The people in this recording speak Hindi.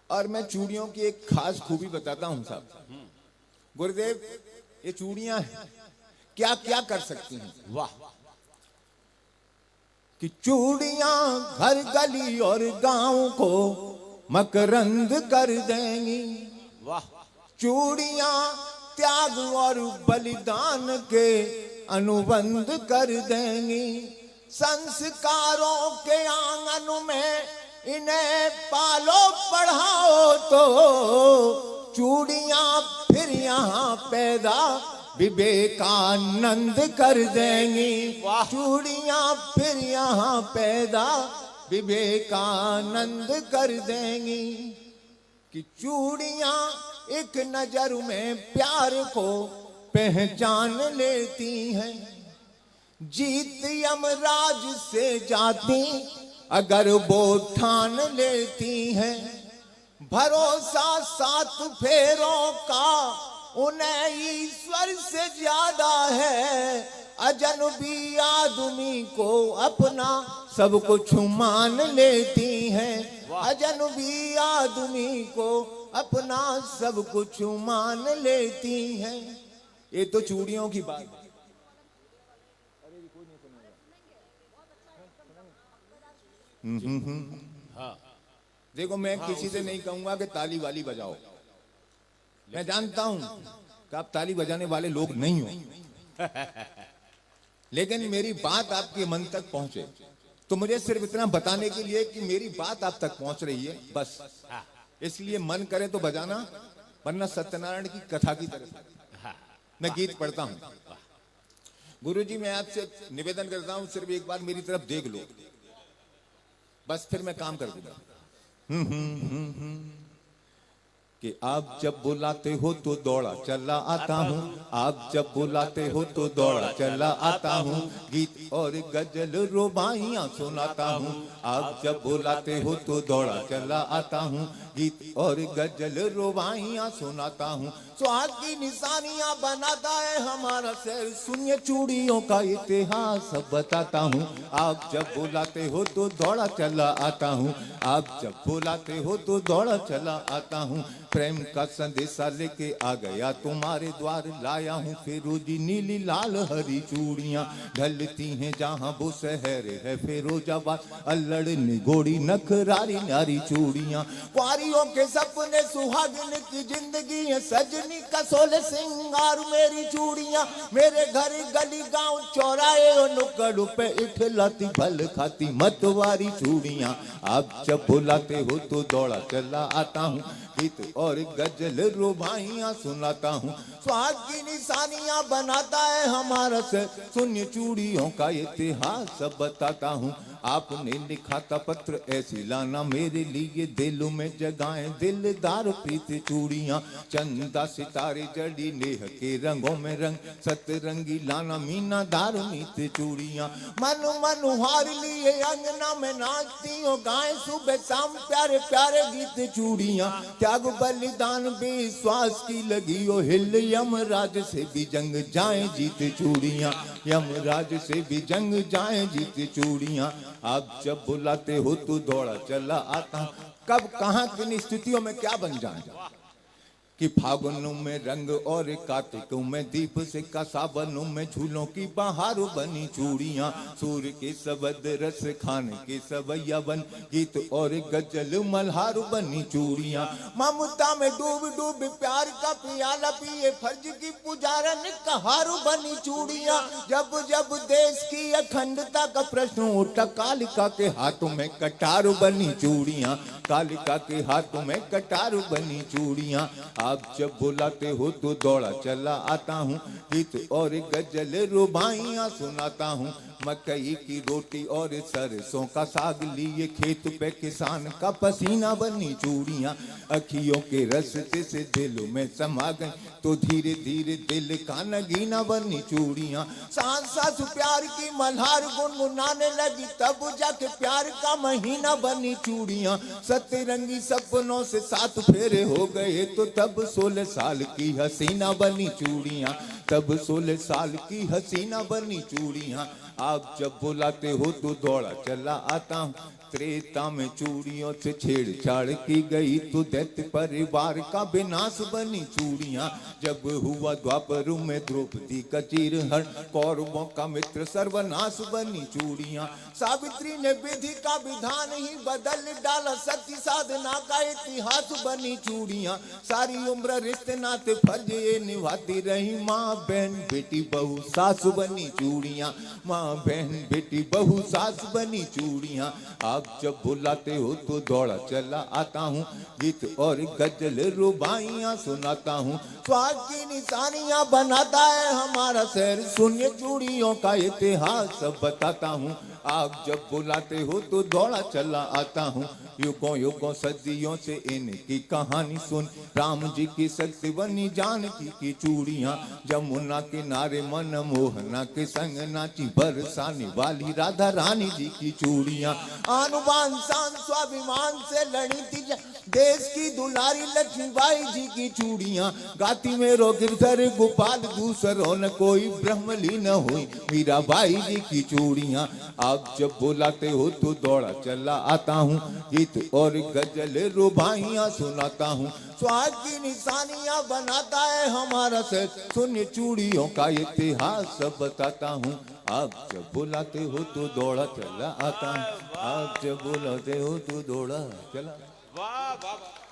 और मैं चूड़ियों की एक खास खूबी बताता हूं साहब। गुरुदेव, ये चूड़ियां क्या क्या कर सकती हैं। वाह। कि चूड़ियां घर गली और गांव को मकरंद कर देंगी। वाह। चूड़ियां त्याग और बलिदान के अनुबंध कर देंगी। संस्कारों के आंगन में इन्हें पालो पढ़ाओ तो चूड़ियां फिर यहाँ पैदा विवेकानंद कर देंगी। वाह। चूड़ियां फिर यहाँ पैदा विवेकानंद कर देंगी। कि चूड़ियां एक नजर में प्यार को पहचान लेती हैं। जीत यमराज से जाती अगर वो ठान लेती हैं। भरोसा 7 फेरों का उन्हें ईश्वर से ज्यादा है। अजनबी आदमी को अपना सब कुछ मान लेती हैं। अजनबी आदमी को अपना सब कुछ मान लेती हैं। ये तो चूड़ियों की बात है। हाँ। देखो, मैं किसी से नहीं कहूंगा कि ताली वाली बजाओ। मैं जानता हूं कि आप ताली बजाने वाले लोग नहीं हो, लेकिन मेरी बात आपके मन तक पहुंचे तो मुझे सिर्फ इतना बताने के लिए कि मेरी बात आप तक पहुंच रही है, बस। इसलिए मन करे तो बजाना, वरना सत्यनारायण की कथा की तरह मैं गीत पढ़ता हूं। गुरुजी, मैं आपसे निवेदन करता हूं, सिर्फ एक बार मेरी तरफ देख लो, बस फिर मैं काम कर दूंगा। कि आप जब बुलाते हो तो दौड़ा चला आता हूँ। आप जब बुलाते हो तो दौड़ा चला आता हूँ। गीत और गजल रुबाइयाँ सुनाता हूँ। आप जब बुलाते हो तो दौड़ा चला आता हूँ। गीत और गजल रुबाइयाँ सुनाता हूँ। स्वाद की निशानियाँ बनाता है हमारा शहर। सुनिए चूड़ियों का इतिहास बताता हूँ। आप जब बुलाते हो तो दौड़ा चला आता हूँ। आप जब बुलाते हो तो दौड़ा चला आता हूँ। प्रेम का संदेशा लेके आ गया तुम्हारे द्वार, लाया हूँ फिरोजी नीली लाल हरी चूड़ियाँ। ढलती हैं जहाँ वो शहर है फिरोजाबाद, अल्लड़ निगोड़ी नखरारी नारी चूड़ियाँ। कुआरियों के सपने सुहागिन की जिंदगी है, सजनी का सोले सिंगार मेरी चूड़ियाँ। मेरे घर गली गांव चौराहे और नुक्कड़ पे इठलाती भल खाती मतवारी चूड़ियाँ। आप जब बुलाते हो तो दौड़ा चला आता हूँ। गीत और गजल रुबाइयाँ सुनाता हूँ। स्वाद की निशानियाँ बनाता है हमारा से। सुनिए चूड़ियों का इतिहास सब बताता हूँ। आपने लिखा था पत्र ऐसी लाना मेरे लिए, दिलों में जगाएं दिलदार प्रीत चूड़ियाँ। चंदा सितारे जड़ी नेह के रंगों में रंग, सतरंगी लाना मीना दार मीत चूड़ियाँ। मन मनोहार लिए अंगना में नाचती हो, गाएं सुबह शाम प्यारे प्यारे गीत चूड़ियाँ। त्याग बलिदान विश्वास की लगी हो, हिल यमराज से भी जंग जाए जीत चूड़ियाँ। यमराज से भी जंग जाए जीत चूड़ियाँ। आप जब बुलाते हो तो दौड़ा चला आता हूँ। कब कहाँ किन स्थितियों में क्या बन जाए। कि फागुनों में रंग और कार्तिकों में दीप से का सावनों में झूलों की बहार बनी चूड़ियाँ। सूर्य के सबद रस खान के सवैया बन, गीत और गजल मल्हार बनी चूड़ियाँ। ममता में डूब डूब प्यार का पियाला पिए, फर्ज की पुजारन कहार बनी चूड़ियाँ। जब जब देश की अखंडता का प्रश्न उठा, कालिका के हाथों में कटार बनी चूड़ियाँ। कालिका के हाथों में कटार बनी चूड़ियाँ। आप जब बुलाते हो तो दौड़ा चला आता हूँ। गीत और गजल रुबाइयाँ सुनाता हूँ। मकई की रोटी और सरसों का साग लिए, खेत पे किसान का पसीना बनी चूड़ियाँ। अखियों के रस्ते से दिलों में समा गई तो धीरे धीरे दिल का नगीना बनी चूड़ियाँ। सांस सांस प्यार की मल्हार गुनगुनाने लगी, तब जाके प्यार का महीना बनी चूड़ियाँ। सतरंगी सपनों से 7 फेरे हो गए तो तब 16 साल की हसीना बनी चूड़ियाँ। तब 16 साल की हसीना बनी चूड़ियाँ। आप जब बुलाते हो तो दौड़ा चला आता हूँ। त्रेता में चूड़ियों से छेड़छाड़ की गई तो दैत्य परिवार का विनाश बनी चूड़ियां। जब हुआ द्वापर में द्रौपदी का चीरहरण, कौरवों का मित्र सर्वनाश बनी चूड़ियां। सावित्री ने विधि का विधान ही बदल डाला, सत्य साधना का इतिहास बनी चूड़ियां। सारी उम्र रिश्ते नाते फर्ज ये निभाती रही, माँ बहन बेटी बहू सास बनी चूड़ियां। माँ बहन बेटी बहू सास बनी चूड़ियां। आप जब बुलाते हो तो दौड़ा चला आता हूँ, गीत और गजल रुबाइयाँ सुनाता हूँ। स्वाद की निशानियाँ बनाता है हमारा शहर, सुनिए चूड़ियों का इतिहास सब बताता हूँ। आप जब बुलाते हो तो दौड़ा चला आता हूँ, युगों युगों सदियों से इनकी कहानी सुन। राम जी की शक्ति बनी जानकी की चूड़ियाँ, जमुना किनारे मन मोहना के संग नाची बरसाने वाली राधा रानी जी की चूड़ियाँ। आनुबान शान स्वाभिमान से लड़ी थी देश की दुलारी लक्ष्मीबाई जी की चूड़ियाँ। गाती में गिरधर गोपाल दूसरों न कोई, ब्रह्मली न हुई मीराबाई जी की चूड़ियाँ। आप जब बुलाते हो तो दौड़ा चला आता हूँ, गीत और गजल रुबाइयाँ सुनाता हूँ। स्वाद की निशानियाँ बनाता है हमारा शहर, सुनिए चूड़ियों का इतिहास सब बताता हूँ। आप जब बुलाते हो तो दौड़ा चला आता हूँ, आप जब बुलाते हो तो दौड़ा चला। वाह वाह वाह।